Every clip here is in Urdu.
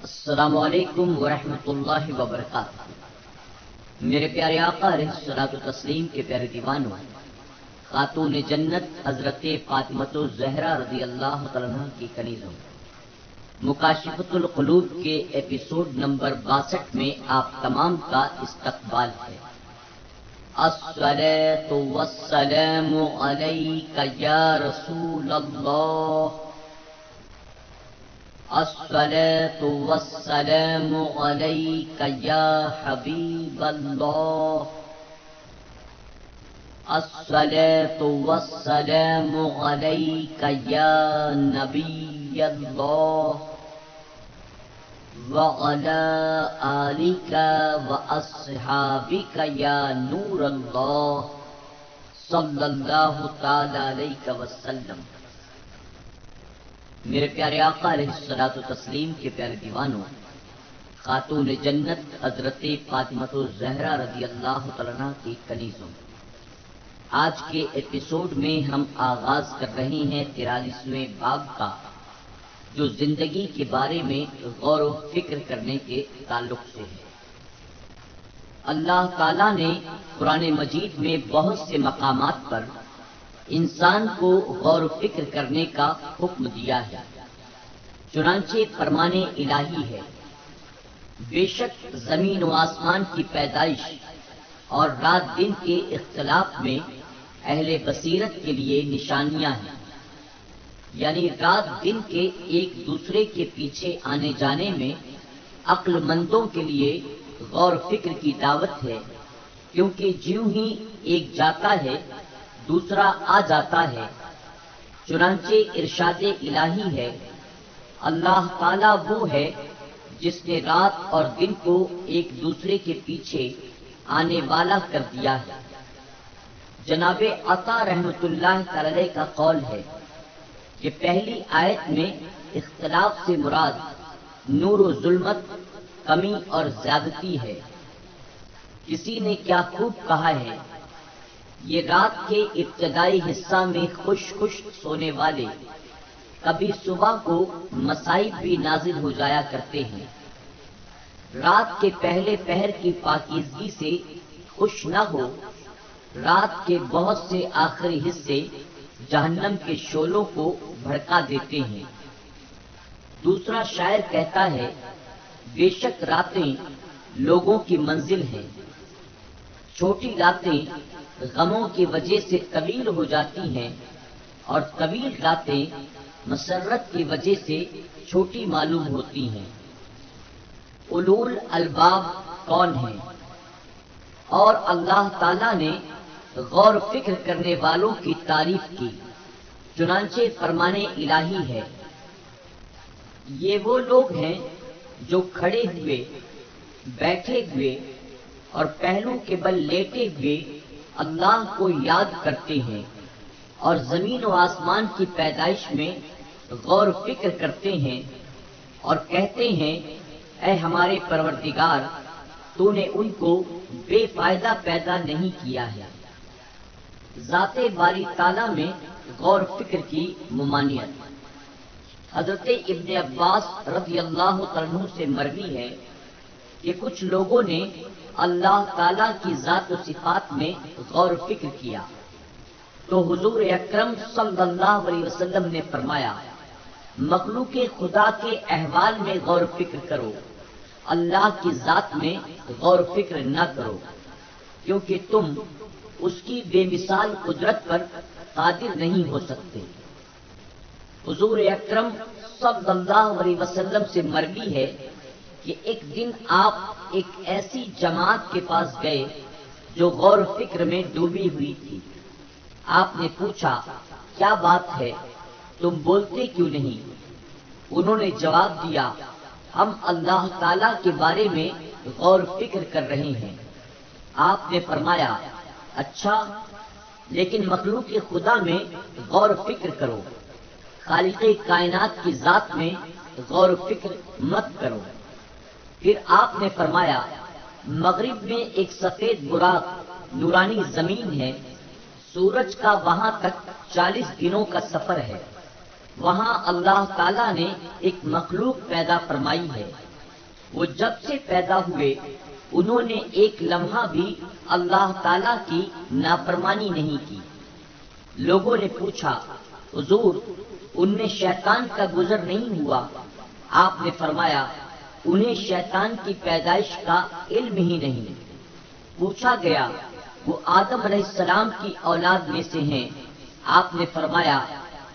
السلام علیکم ورحمۃ اللہ وبرکاتہ۔ میرے پیارے آقا علیہ الصلوۃ والتسلیم کے پیارے دیوانوں، خاتون جنت حضرت فاطمۃ الزہرا رضی اللہ تعالیٰ عنہا کی کنیزوں، مکاشفۃ القلوب کے ایپیسوڈ نمبر 62 میں آپ تمام کا استقبال ہے۔ الصلاۃ والسلام علیک یا رسول اللہ، الصلاۃ والسلام علیک یا حبیب اللہ، الصلاۃ والسلام علیک یا نبی اللہ، وعلی آلک واصحابک یا نور اللہ، صلی اللہ تعالی علیہ وسلم۔ میرے پیارے آقا علیہ الصلوۃ والتسلیم کے پیارے دیوانوں، خاتون جنت حضرت فاطمۃ الزہرا رضی اللہ تعالیٰ عنہا کی کنیزوں، آج کے ایپیسوڈ میں ہم آغاز کر رہے ہیں 43ویں باب کا، جو زندگی کے بارے میں غور و فکر کرنے کے تعلق سے ہے۔ اللہ تعالیٰ نے قرآن مجید میں بہت سے مقامات پر انسان کو غور و فکر کرنے کا حکم دیا ہے۔ چنانچہ فرمان الہی ہے، بے شک زمین و آسمان کی پیدائش اور رات دن کے اختلاف میں اہل بصیرت کے لیے نشانیاں ہیں، یعنی رات دن کے ایک دوسرے کے پیچھے آنے جانے میں عقل مندوں کے لیے غور و فکر کی دعوت ہے، کیونکہ جیوں ہی ایک جاتا ہے دوسرا آ جاتا ہے۔ چنانچہ ارشاد الہی ہے، اللہ تعالیٰ وہ ہے جس نے رات اور دن کو ایک دوسرے کے پیچھے آنے والا کر دیا ہے۔ جناب عطا رحمۃ اللہ تعالی کا قول ہے کہ پہلی آیت میں اختلاف سے مراد نور و ظلمت، کمی اور زیادتی ہے۔ کسی نے کیا خوب کہا ہے، یہ رات کے ابتدائی حصہ میں خوش سونے والے کبھی صبح کو مصائب بھی نازل ہو جایا کرتے ہیں۔ رات کے پہلے پہر کی پاکیزگی سے خوش نہ ہو، رات کے بہت سے آخری حصے جہنم کے شعلوں کو بھڑکا دیتے ہیں۔ دوسرا شاعر کہتا ہے، بے شک راتیں لوگوں کی منزل ہیں، چھوٹی راتیں غموں کی وجہ سے طویل ہو جاتی ہیں اور طویل راتیں مسرت کی وجہ سے چھوٹی معلوم ہوتی ہیں۔ اولو الالباب کون ہیں؟ اور اللہ تعالیٰ نے غور و فکر کرنے والوں کی تعریف کی، چنانچہ فرمان الہی ہے، یہ وہ لوگ ہیں جو کھڑے ہوئے، بیٹھے ہوئے اور پہلو کے بل لیٹے ہوئے اللہ کو یاد کرتے ہیں اور زمین و آسمان کی پیدائش میں غور و فکر کرتے ہیں اور کہتے ہیں، اے ہمارے پروردگار، تو نے ان کو بے فائدہ پیدا نہیں کیا ہے۔ ذات باری تعالیٰ میں غور و فکر کی ممانعت۔ حضرت ابن عباس رضی اللہ عنہ سے مروی ہے کہ کچھ لوگوں نے اللہ تعالیٰ کی ذات و صفات میں غور و فکر کیا تو حضور اکرم صلی اللہ علیہ وسلم نے فرمایا، مخلوق خدا کے احوال میں غور و فکر کرو، اللہ کی ذات میں غور و فکر نہ کرو، کیونکہ تم اس کی بے مثال قدرت پر قادر نہیں ہو سکتے۔ حضور اکرم صلی اللہ علیہ وسلم سے مروی ہے کہ ایک دن آپ ایک ایسی جماعت کے پاس گئے جو غور و فکر میں ڈوبی ہوئی تھی۔ آپ نے پوچھا، کیا بات ہے، تم بولتے کیوں نہیں؟ انہوں نے جواب دیا، ہم اللہ تعالیٰ کے بارے میں غور و فکر کر رہے ہیں۔ آپ نے فرمایا، اچھا، لیکن مخلوق خدا میں غور و فکر کرو، خالق کائنات کی ذات میں غور و فکر مت کرو۔ پھر آپ نے فرمایا، مغرب میں ایک سفید براق نورانی زمین ہے، سورج کا وہاں تک 40 دنوں کا سفر ہے، وہاں اللہ تعالیٰ نے ایک مخلوق پیدا فرمائی ہے وہ جب سے پیدا ہوئے انہوں نے ایک لمحہ بھی اللہ تعالی کی نافرمانی نہیں کی۔ لوگوں نے پوچھا، حضور ان میں شیطان کا گزر نہیں ہوا؟ آپ نے فرمایا، انہیں شیطان کی پیدائش کا علم ہی نہیں۔ پوچھا گیا، وہ آدم علیہ السلام کی اولاد میں سے ہیں؟ آپ نے فرمایا،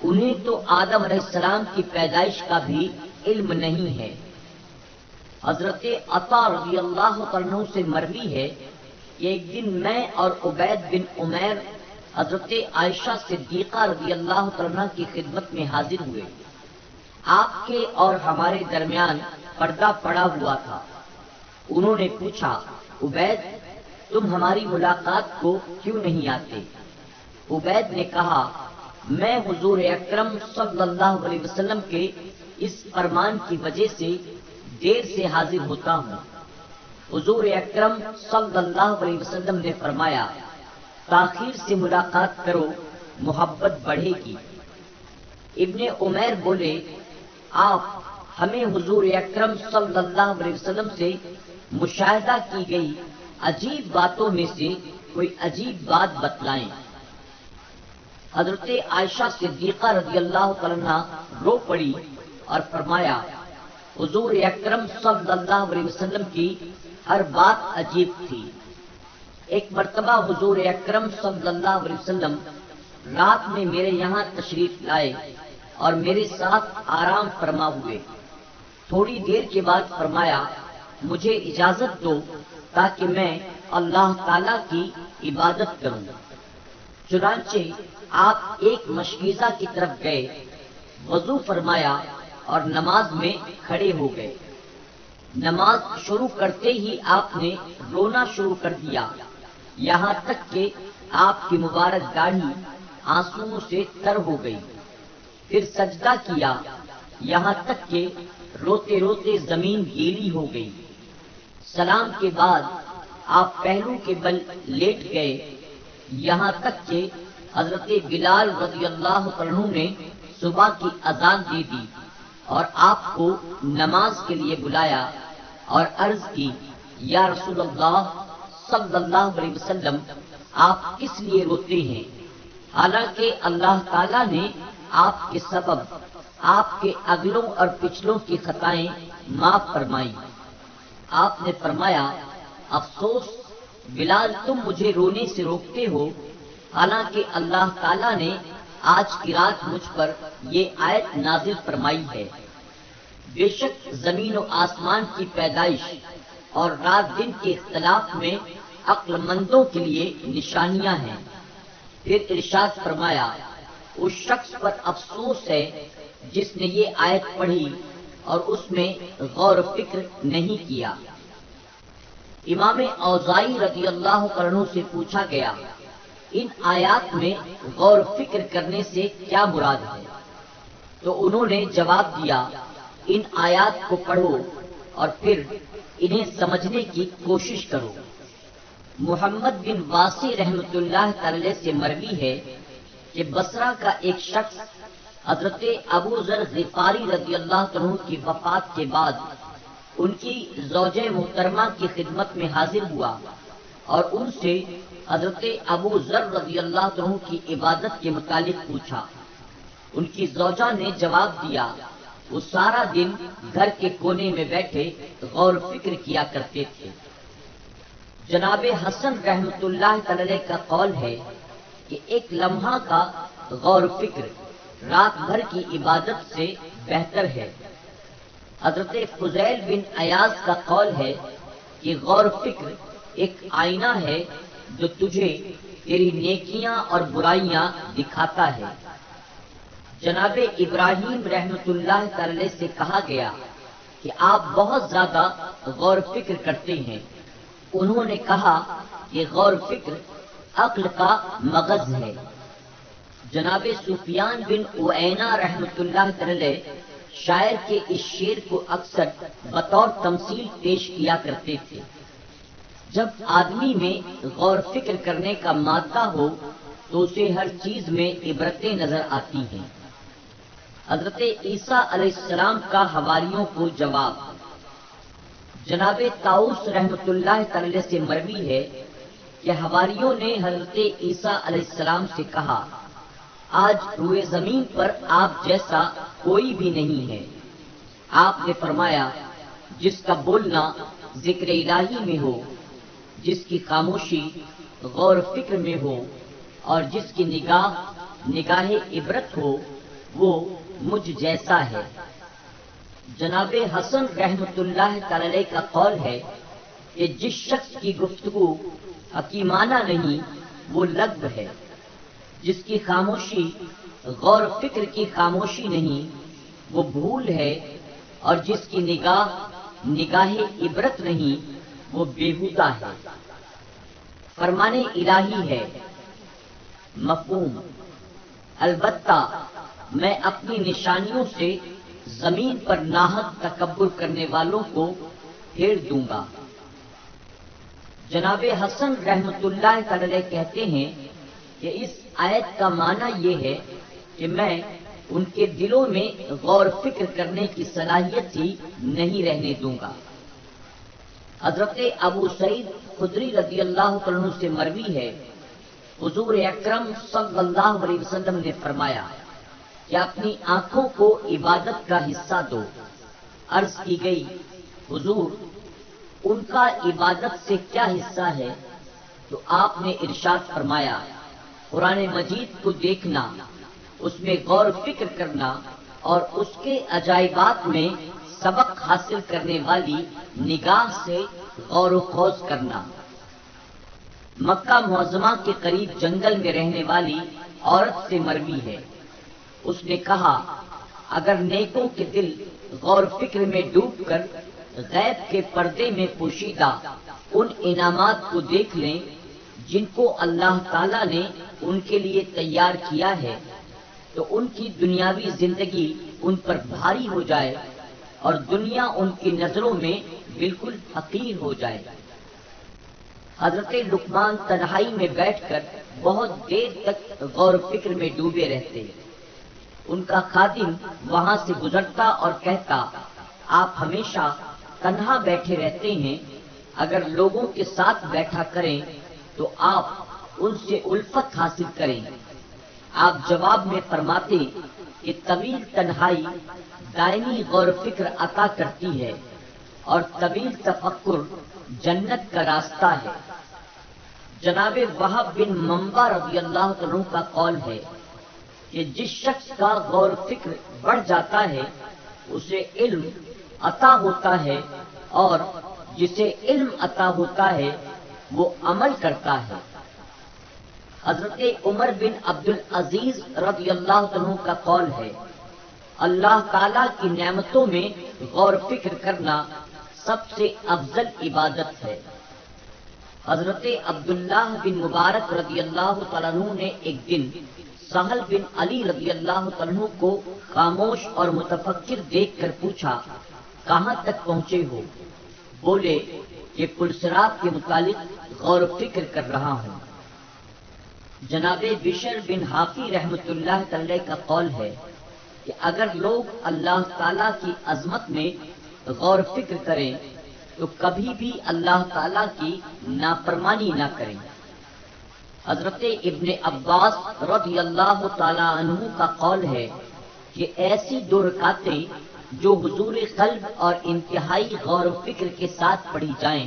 انہیں تو آدم علیہ السلام کی پیدائش کا بھی علم نہیں ہے۔ حضرت عطا رضی اللہ عنہ سے مروی ہے کہ ایک دن میں اور عبید بن عمیر حضرت عائشہ صدیقہ رضی اللہ عنہ کی خدمت میں حاضر ہوئے۔ آپ کے اور ہمارے درمیان پردہ پڑا ہوا تھا۔ انہوں نے پوچھا، عبید تم ہماری ملاقات کو کیوں نہیں آتے؟ عبید نے کہا، میں حضور اکرم صلی اللہ علیہ وسلم کے اس فرمان کی وجہ سے دیر سے حاضر ہوتا ہوں۔ حضور اکرم صلی اللہ علیہ وسلم نے فرمایا، تاخیر سے ملاقات کرو، محبت بڑھے گی۔ ابن عمیر بولے، آپ ہمیں حضور اکرم صلی اللہ علیہ وسلم سے مشاہدہ کی گئی عجیب باتوں میں سے کوئی عجیب بات بتلائیں۔ حضرت عائشہ صدیقہ رضی اللہ عنہا رو پڑی اور فرمایا، حضور اکرم صلی اللہ علیہ وسلم کی ہر بات عجیب تھی۔ ایک مرتبہ حضور اکرم صلی اللہ علیہ وسلم رات میں میرے یہاں تشریف لائے اور میرے ساتھ آرام فرما ہوئے۔ تھوڑی دیر کے بعد فرمایا، مجھے اجازت دو تاکہ میں اللہ تعالی کی عبادت کروں۔ چنانچہ آپ ایک مشکیزہ کی طرف گئے، وضو فرمایا اور نماز میں کھڑے ہو گئے۔ نماز شروع کرتے ہی آپ نے رونا شروع کر دیا، یہاں تک کہ آپ کی مبارک داڑھی آنسوؤں سے تر ہو گئی۔ پھر سجدہ کیا، یہاں تک کہ روتے روتے زمین گیلی ہو گئی۔ سلام کے بعد آپ پہلو کے بل لیٹ گئے، یہاں تک کہ حضرت بلال رضی اللہ عنہ نے صبح کی اذان دے دی اور آپ کو نماز کے لیے بلایا اور عرض کی، یا رسول اللہ صلی اللہ علیہ وسلم آپ کس لیے روتے ہیں؟ حالانکہ اللہ تعالیٰ نے آپ کے سبب آپ کے اگلوں اور پچھلوں کی خطائیں معاف فرمائی۔ آپ نے فرمایا، افسوس بلال تم مجھے رونے سے روکتے ہو، حالانکہ اللہ تعالیٰ نے آج کی رات مجھ پر یہ آیت نازل فرمائی ہے، بے شک زمین و آسمان کی پیدائش اور رات دن کے اختلاف میں عقل مندوں کے لیے نشانیاں ہیں۔ پھر ارشاد فرمایا، اس شخص پر افسوس ہے جس نے یہ آیت پڑھی اور اس میں غور و فکر نہیں کیا۔ امام اوزاعی رضی اللہ عنہ سے پوچھا گیا، ان آیات میں غور و فکر کرنے سے کیا مراد ہے؟ تو انہوں نے جواب دیا، ان آیات کو پڑھو اور پھر انہیں سمجھنے کی کوشش کرو۔ محمد بن واسی رحمۃ اللہ تعالی سے مروی ہے کہ بصرہ کا ایک شخص حضرت ابو ذر غفاری رضی اللہ عنہ کی وفات کے بعد ان کی زوجہ محترمہ کی خدمت میں حاضر ہوا اور ان سے حضرت ابو ذر رضی اللہ عنہ کی عبادت کے متعلق پوچھا۔ ان کی زوجہ نے جواب دیا، وہ سارا دن گھر کے کونے میں بیٹھے غور و فکر کیا کرتے تھے۔ جناب حسن رحمۃ اللہ تعالی کا قول ہے کہ ایک لمحہ کا غور و فکر رات بھر کی عبادت سے بہتر ہے۔ حضرت فضیل بن ایاز کا قول ہے کہ غور و فکر ایک آئینہ ہے جو تجھے تیری نیکیاں اور برائیاں دکھاتا ہے۔ جناب ابراہیم رحمۃ اللہ تعالی سے کہا گیا کہ آپ بہت زیادہ غور و فکر کرتے ہیں۔ انہوں نے کہا کہ غور و فکر عقل کا مغز ہے۔ جناب سفیان بن عیینہ رحمۃ اللہ تعالی شاعر کے اس شعر کو اکثر بطور تمثیل پیش کیا کرتے تھے، جب آدمی میں غور و فکر کرنے کا مادہ ہو تو اسے ہر چیز میں عبرتیں نظر آتی ہیں۔ حضرت عیسیٰ علیہ السلام کا حواریوں کو جواب۔ جناب طاؤس رحمۃ اللہ تعالی سے مروی ہے کہ حواریوں نے حضرت عیسیٰ علیہ السلام سے کہا، آج روئے زمین پر آپ جیسا کوئی بھی نہیں ہے۔ آپ نے فرمایا، جس کا بولنا ذکر الہی میں ہو، جس کی خاموشی غور و فکر میں ہو، اور جس کی نگاہ عبرت ہو، وہ مجھ جیسا ہے۔ جناب حسن رحمۃ اللہ تعالی کا قول ہے کہ جس شخص کی گفتگو حکیمانہ نہیں وہ لغو ہے، جس کی خاموشی غور و فکر کی خاموشی نہیں وہ بھول ہے، اور جس کی نگاہ عبرت نہیں وہ بیہودہ ہے۔ فرمان الہی ہے، مفہوم: البتہ میں اپنی نشانیوں سے زمین پر ناحق تکبر کرنے والوں کو پھیر دوں گا۔ جناب حسن رحمۃ اللہ تعالی کہتے ہیں کہ اس آیت کا معنی یہ ہے کہ میں ان کے دلوں میں غور و فکر کرنے کی صلاحیت ہی نہیں رہنے دوں گا۔ حضرت ابو سعید خدری رضی اللہ عنہ سے مروی ہے، حضور اکرم صلی اللہ علیہ وسلم نے فرمایا کہ اپنی آنکھوں کو عبادت کا حصہ دو۔ عرض کی گئی، حضور ان کا عبادت سے کیا حصہ ہے؟ تو آپ نے ارشاد فرمایا، قرآن مجید کو دیکھنا، اس میں غور و فکر کرنا اور اس کے عجائبات میں سبق حاصل کرنے والی نگاہ سے غور و خوض کرنا۔ مکہ معظمہ کے قریب جنگل میں رہنے والی عورت سے مروی ہے، اس نے کہا، اگر نیکوں کے دل غور و فکر میں ڈوب کر غیب کے پردے میں پوشیدہ ان انعامات کو دیکھ لیں جن کو اللہ تعالیٰ نے ان کے لیے تیار کیا ہے، تو ان کی دنیاوی زندگی ان پر بھاری ہو جائے اور دنیا ان کی نظروں میں بالکل حقیر ہو جائے۔ حضرت لقمان تنہائی میں بیٹھ کر بہت دیر تک غور و فکر میں ڈوبے رہتے۔ ان کا خادم وہاں سے گزرتا اور کہتا، آپ ہمیشہ تنہا بیٹھے رہتے ہیں، اگر لوگوں کے ساتھ بیٹھا کریں تو آپ ان سے الفت حاصل کریں۔ آپ جواب میں فرماتے کہ طویل تنہائی دائمی غور و فکر عطا کرتی ہے اور طویل تفکر جنت کا راستہ ہے۔ جناب وہب بن منبع رضی اللہ عنہ کا قول ہے کہ جس شخص کا غور و فکر بڑھ جاتا ہے اسے علم عطا ہوتا ہے، اور جسے علم عطا ہوتا ہے وہ عمل کرتا ہے۔ حضرت عمر بن عبد العزیز رضی اللہ عنہ کا قول ہے، اللہ تعالی کی نعمتوں میں غور و فکر کرنا سب سے افضل عبادت ہے۔ حضرت عبداللہ بن مبارک رضی اللہ تعالیٰ عنہ نے ایک دن سہل بن علی رضی اللہ عنہ کو خاموش اور متفکر دیکھ کر پوچھا، کہاں تک پہنچے ہو؟ بولے کہ پلسرات کے متعلق غور و فکر کر رہا ہوں۔ جناب بشر بن حافی رحمۃ اللہ تعالی کا قول ہے کہ اگر لوگ اللہ تعالی کی عظمت میں غور و فکر کریں تو کبھی بھی اللہ تعالی کی نافرمانی نہ کریں۔ حضرت ابن عباس رضی اللہ تعالی عنہ کا قول ہے کہ ایسی 2 رکعتیں جو حضور قلب اور انتہائی غور و فکر کے ساتھ پڑھی جائیں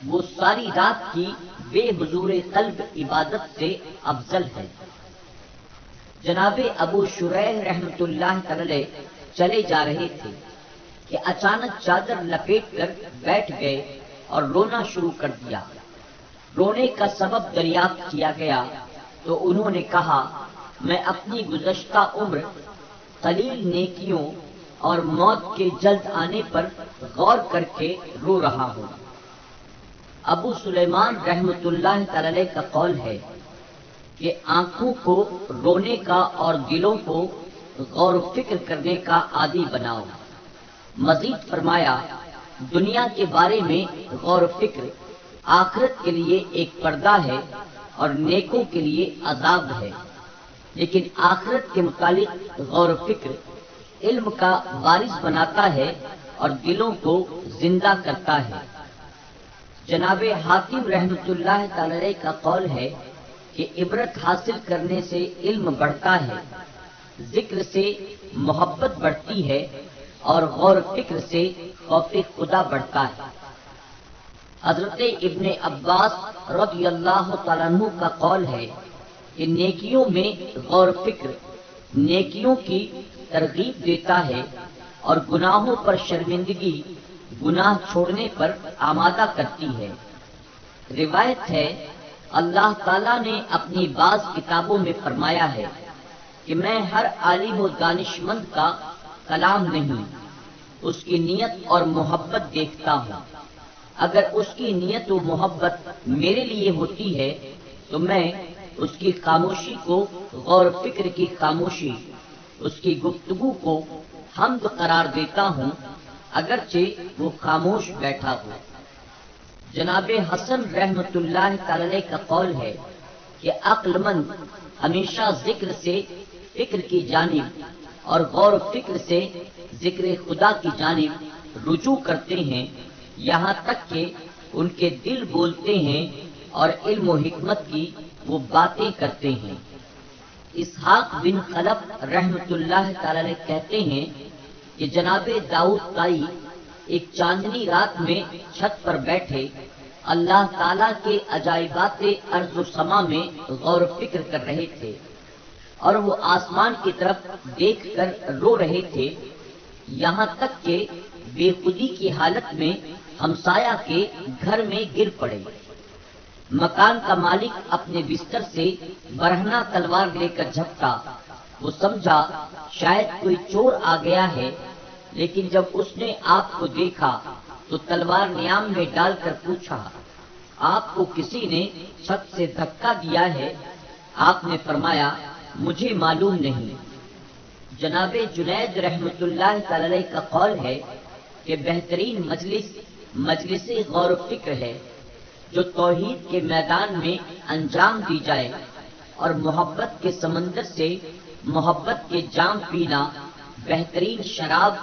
وہ ساری رات کی بے حضور قلب عبادت سے افضل ہے۔ جناب ابو شریح رحمۃ اللہ تعالی چلے جا رہے تھے کہ اچانک چادر لپیٹ کر بیٹھ گئے اور رونا شروع کر دیا۔ رونے کا سبب دریافت کیا گیا تو انہوں نے کہا، میں اپنی گزشتہ عمر، قلیل نیکیوں اور موت کے جلد آنے پر غور کر کے رو رہا ہوں۔ ابو سلیمان رحمۃ اللہ تعالی کا قول ہے کہ آنکھوں کو رونے کا اور دلوں کو غور و فکر کرنے کا عادی بناؤ۔ مزید فرمایا، دنیا کے بارے میں غور و فکر آخرت کے لیے ایک پردہ ہے اور نیکوں کے لیے عذاب ہے، لیکن آخرت کے متعلق غور و فکر علم کا وارث بناتا ہے اور دلوں کو زندہ کرتا ہے۔ جناب حاکم رحمۃ اللہ تعالی علیہ کا قول ہے کہ عبرت حاصل کرنے سے علم بڑھتا ہے، ذکر سے محبت بڑھتی ہے اور غور و فکر سے خوف خدا بڑھتا ہے۔ حضرت ابن عباس رضی اللہ تعالیٰ عنہ کا قول ہے کہ نیکیوں میں غور و فکر نیکیوں کی ترغیب دیتا ہے اور گناہوں پر شرمندگی گناہ چھوڑنے پر آمادہ کرتی ہے۔ روایت ہے اللہ تعالیٰ نے اپنی بعض کتابوں میں فرمایا ہے کہ میں ہر عالم و دانش مند کا کلام نہیں، اس کی نیت اور محبت دیکھتا ہوں۔ اگر اس کی نیت و محبت میرے لیے ہوتی ہے تو میں اس کی خاموشی کو غور و فکر کی خاموشی، اس کی گفتگو کو حمد قرار دیتا ہوں، اگرچہ وہ خاموش بیٹھا ہو۔ جناب حسن رحمۃ اللہ تعالی علیہ کا قول ہے کہ عقل مند ہمیشہ ذکر سے فکر کی جانب اور غور و فکر سے ذکر خدا کی جانب رجوع کرتے ہیں، یہاں تک کہ ان کے دل بولتے ہیں اور علم و حکمت کی وہ باتیں کرتے ہیں۔ اسحاق بن خلف رحمۃ اللہ تعالی علیہ کہتے ہیں کہ جناب داؤد طائی ایک چاندنی رات میں چھت پر بیٹھے اللہ تعالیٰ کے عجائبات ارض و سما میں غور و فکر کر رہے تھے اور وہ آسمان کی طرف دیکھ کر رو رہے تھے، یہاں تک کہ بے خودی کی حالت میں ہمسایہ کے گھر میں گر پڑے۔ مکان کا مالک اپنے بستر سے برہنہ تلوار لے کر جھپٹا، وہ سمجھا شاید کوئی چور آ گیا ہے، لیکن جب اس نے آپ کو دیکھا تو تلوار نیام میں ڈال کر پوچھا آپ کو کسی نے چھت سے دھکا دیا ہے؟ آپ نے فرمایا مجھے معلوم نہیں۔ جناب جنید رحمۃ اللہ تعالی علیہ کا قول ہے کہ بہترین مجلس غور و فکر ہے جو توحید کے میدان میں انجام دی جائے، اور محبت کے سمندر سے محبت کے جام پینا بہترین شراب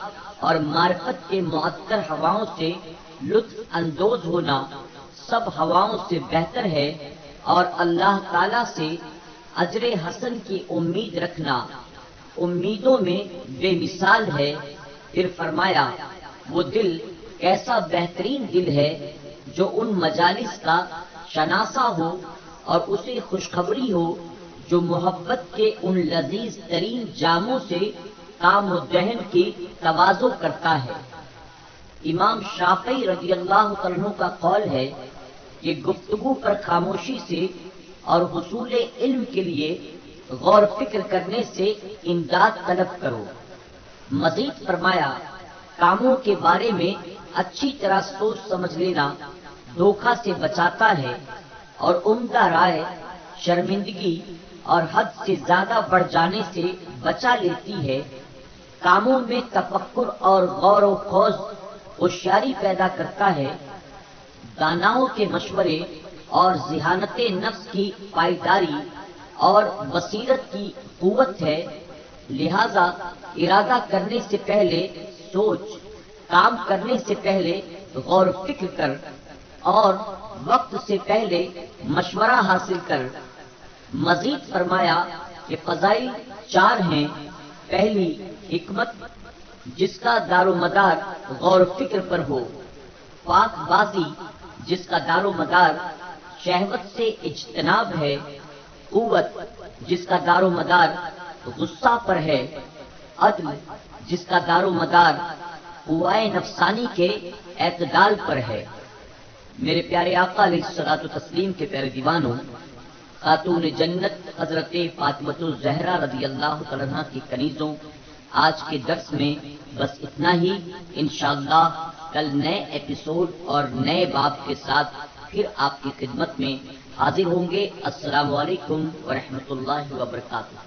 اور معرفت کے معطر ہواؤں سے لطف اندوز ہونا سب ہواؤں سے بہتر ہے، اور اللہ تعالی سے اجر حسن کی امید رکھنا امیدوں میں بے مثال ہے۔ پھر فرمایا وہ دل کیسا بہترین دل ہے جو ان مجالس کا شناسہ ہو اور اسے خوشخبری ہو جو محبت کے ان لذیذ ترین جاموں سے کام و دہن کی تواضع کرتا ہے۔ امام شافعی رضی اللہ عنہ کا قول ہے کہ گفتگو پر خاموشی سے اور حصول علم کے لیے غور فکر کرنے سے امداد طلب کرو۔ مزید فرمایا کاموں کے بارے میں اچھی طرح سوچ سمجھ لینا دھوکہ سے بچاتا ہے، اور عمدہ رائے شرمندگی اور حد سے زیادہ بڑھ جانے سے بچا لیتی ہے۔ کاموں میں تفکر اور غور و خوض ہوشیاری پیدا کرتا ہے۔ داناؤں کے مشورے اور ذہانت نفس کی پائیداری اور بصیرت کی قوت ہے، لہذا ارادہ کرنے سے پہلے سوچ، کام کرنے سے پہلے غور و فکر کر اور وقت سے پہلے مشورہ حاصل کر۔ مزید فرمایا کہ فضائل 4 ہیں۔ پہلی حکمت جس کا دار و مدار غور و فکر پر ہو، پاک بازی جس کا دار و مدار شہوت سے اجتناب ہے، قوت جس کا دار و مدار غصہ پر ہے، عدل جس کا دار و مدار قوائے نفسانی کے اعتدال پر ہے۔ میرے پیارے آقا علیہ الصلوۃ والتسلیم کے پیارے دیوانوں، خاتون جنت حضرت فاطمۃ الزہرا رضی اللہ تعالیٰ عنہا کی کنیزوں، آج کے درس میں بس اتنا ہی۔ انشاءاللہ کل نئے ایپیسوڈ اور نئے باب کے ساتھ پھر آپ کی خدمت میں حاضر ہوں گے۔ السلام علیکم ورحمۃ اللہ وبرکاتہ۔